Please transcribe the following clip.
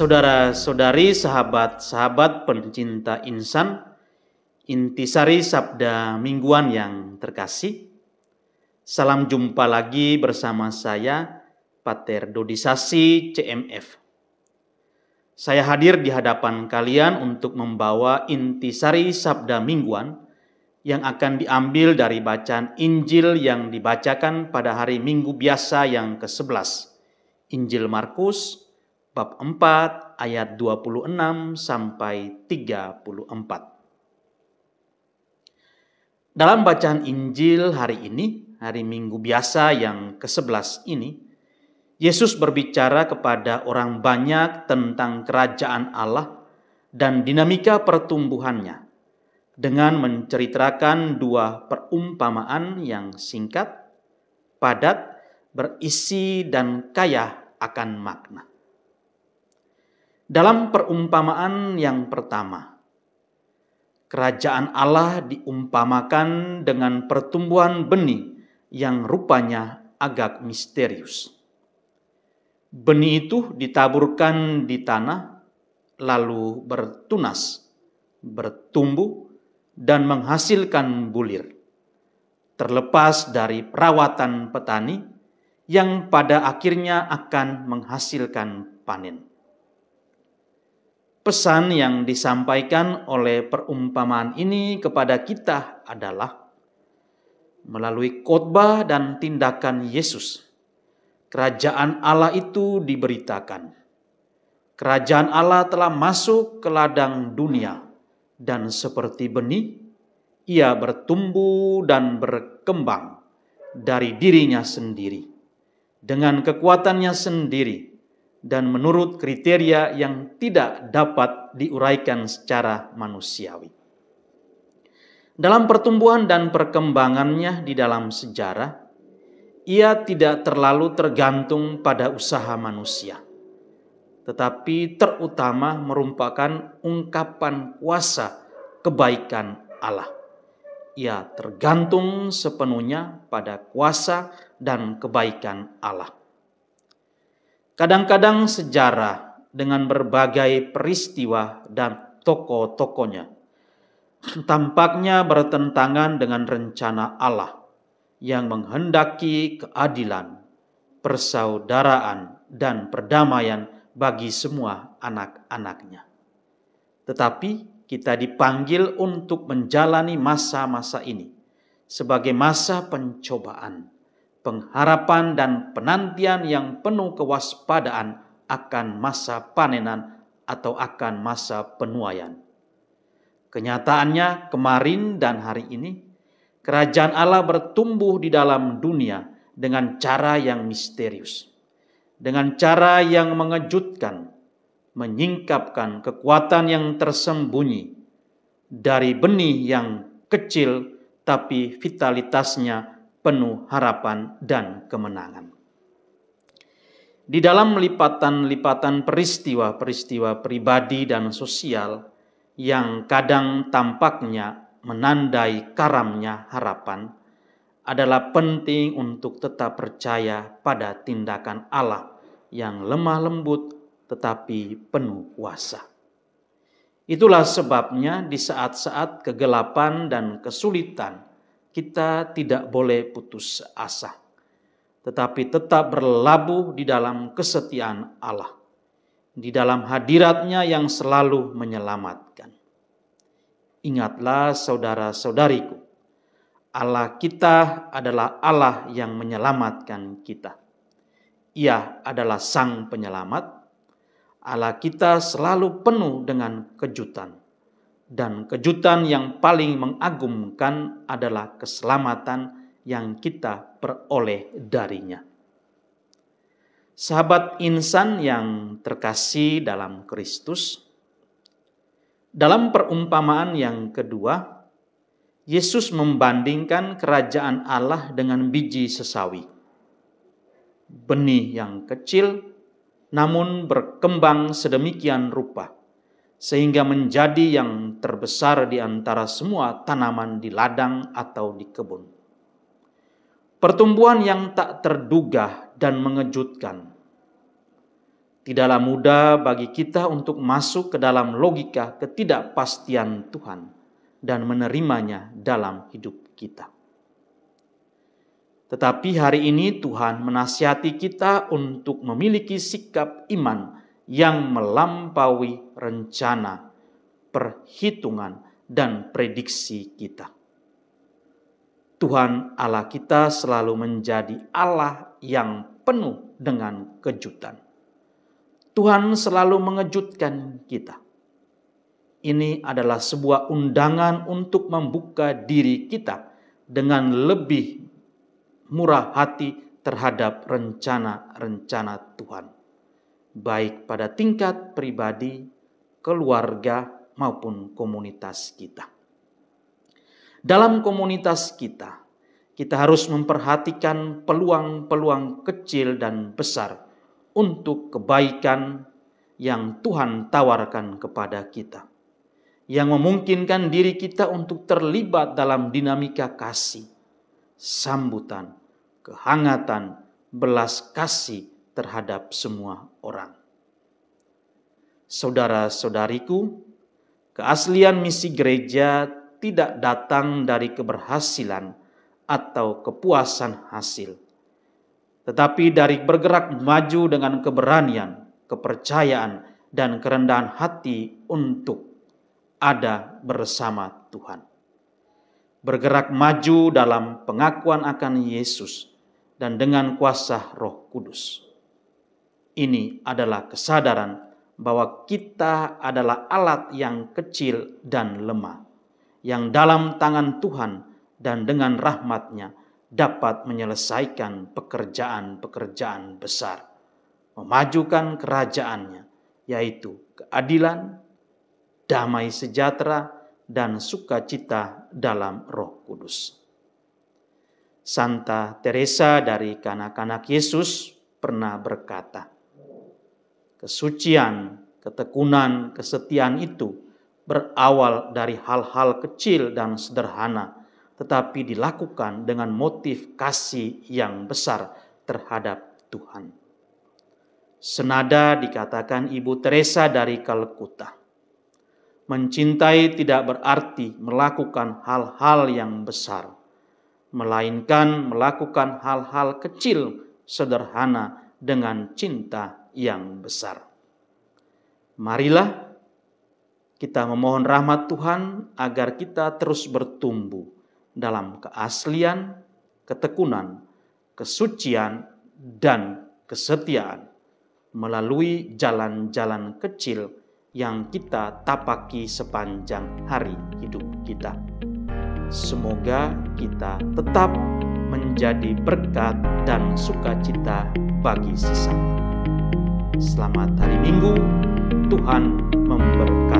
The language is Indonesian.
Saudara-saudari, sahabat-sahabat pencinta insan, intisari sabda mingguan yang terkasih. Salam jumpa lagi bersama saya, Pater Dodi Sasi, CMF. Saya hadir di hadapan kalian untuk membawa intisari sabda mingguan yang akan diambil dari bacaan Injil yang dibacakan pada hari Minggu biasa yang ke-11. Injil Markus bab 4 ayat 26 sampai 34. Dalam bacaan Injil hari ini, hari Minggu biasa yang ke-11 ini, Yesus berbicara kepada orang banyak tentang kerajaan Allah dan dinamika pertumbuhannya dengan menceritakan dua perumpamaan yang singkat, padat, berisi dan kaya akan makna. Dalam perumpamaan yang pertama, kerajaan Allah diumpamakan dengan pertumbuhan benih yang rupanya agak misterius. Benih itu ditaburkan di tanah, lalu bertunas, bertumbuh, dan menghasilkan bulir. Terlepas dari perawatan petani yang pada akhirnya akan menghasilkan panen. Pesan yang disampaikan oleh perumpamaan ini kepada kita adalah melalui khotbah dan tindakan Yesus, kerajaan Allah itu diberitakan. Kerajaan Allah telah masuk ke ladang dunia dan seperti benih, ia bertumbuh dan berkembang dari dirinya sendiri, dengan kekuatannya sendiri, dan menurut kriteria yang tidak dapat diuraikan secara manusiawi. Dalam pertumbuhan dan perkembangannya di dalam sejarah, ia tidak terlalu tergantung pada usaha manusia, tetapi terutama merupakan ungkapan kuasa kebaikan Allah. Ia tergantung sepenuhnya pada kuasa dan kebaikan Allah. Kadang-kadang sejarah dengan berbagai peristiwa dan tokoh-tokohnya tampaknya bertentangan dengan rencana Allah yang menghendaki keadilan, persaudaraan, dan perdamaian bagi semua anak-anaknya. Tetapi kita dipanggil untuk menjalani masa-masa ini sebagai masa pencobaan, pengharapan dan penantian yang penuh kewaspadaan akan masa panenan atau akan masa penuaian. Kenyataannya kemarin dan hari ini, kerajaan Allah bertumbuh di dalam dunia dengan cara yang misterius, dengan cara yang mengejutkan, menyingkapkan kekuatan yang tersembunyi dari benih yang kecil tapi vitalitasnya penuh harapan dan kemenangan. Di dalam lipatan-lipatan peristiwa-peristiwa pribadi dan sosial yang kadang tampaknya menandai karamnya harapan, adalah penting untuk tetap percaya pada tindakan Allah yang lemah lembut tetapi penuh kuasa. Itulah sebabnya di saat-saat kegelapan dan kesulitan, kita tidak boleh putus asa, tetapi tetap berlabuh di dalam kesetiaan Allah, di dalam hadirat-Nya yang selalu menyelamatkan. Ingatlah saudara-saudariku, Allah kita adalah Allah yang menyelamatkan kita. Ia adalah Sang Penyelamat. Allah kita selalu penuh dengan kejutan. Dan kejutan yang paling mengagumkan adalah keselamatan yang kita peroleh darinya. Sahabat insan yang terkasih dalam Kristus, dalam perumpamaan yang kedua, Yesus membandingkan kerajaan Allah dengan biji sesawi. Benih yang kecil namun berkembang sedemikian rupa sehingga menjadi yang terbesar di antara semua tanaman di ladang atau di kebun. Pertumbuhan yang tak terduga dan mengejutkan. Tidaklah mudah bagi kita untuk masuk ke dalam logika ketidakpastian Tuhan dan menerimanya dalam hidup kita. Tetapi hari ini Tuhan menasihati kita untuk memiliki sikap iman yang melampaui rencana, perhitungan, dan prediksi kita. Tuhan Allah kita selalu menjadi Allah yang penuh dengan kejutan. Tuhan selalu mengejutkan kita. Ini adalah sebuah undangan untuk membuka diri kita dengan lebih murah hati terhadap rencana-rencana Tuhan, baik pada tingkat pribadi, keluarga, maupun komunitas kita. Dalam komunitas kita harus memperhatikan peluang-peluang kecil dan besar untuk kebaikan yang Tuhan tawarkan kepada kita, yang memungkinkan diri kita untuk terlibat dalam dinamika kasih, sambutan, kehangatan, belas kasih terhadap semua orang. Saudara-saudariku, keaslian misi gereja tidak datang dari keberhasilan atau kepuasan hasil, tetapi dari bergerak maju dengan keberanian, kepercayaan, dan kerendahan hati untuk ada bersama Tuhan. Bergerak maju dalam pengakuan akan Yesus dan dengan kuasa Roh Kudus. Ini adalah kesadaran bahwa kita adalah alat yang kecil dan lemah, yang dalam tangan Tuhan dan dengan rahmat-Nya dapat menyelesaikan pekerjaan-pekerjaan besar, memajukan kerajaan-Nya, yaitu keadilan, damai sejahtera, dan sukacita dalam Roh Kudus. Santa Teresa dari kanak-kanak Yesus pernah berkata, kesucian, ketekunan, kesetiaan itu berawal dari hal-hal kecil dan sederhana, tetapi dilakukan dengan motif kasih yang besar terhadap Tuhan. Senada dikatakan Ibu Teresa dari Kalkuta, mencintai tidak berarti melakukan hal-hal yang besar, melainkan melakukan hal-hal kecil sederhana dengan cinta yang besar. Marilah kita memohon rahmat Tuhan agar kita terus bertumbuh dalam keaslian, ketekunan, kesucian, dan kesetiaan melalui jalan-jalan kecil yang kita tapaki sepanjang hari hidup kita. Semoga kita tetap menjadi berkat dan sukacita bagi sesama. Selamat hari Minggu, Tuhan memberkati.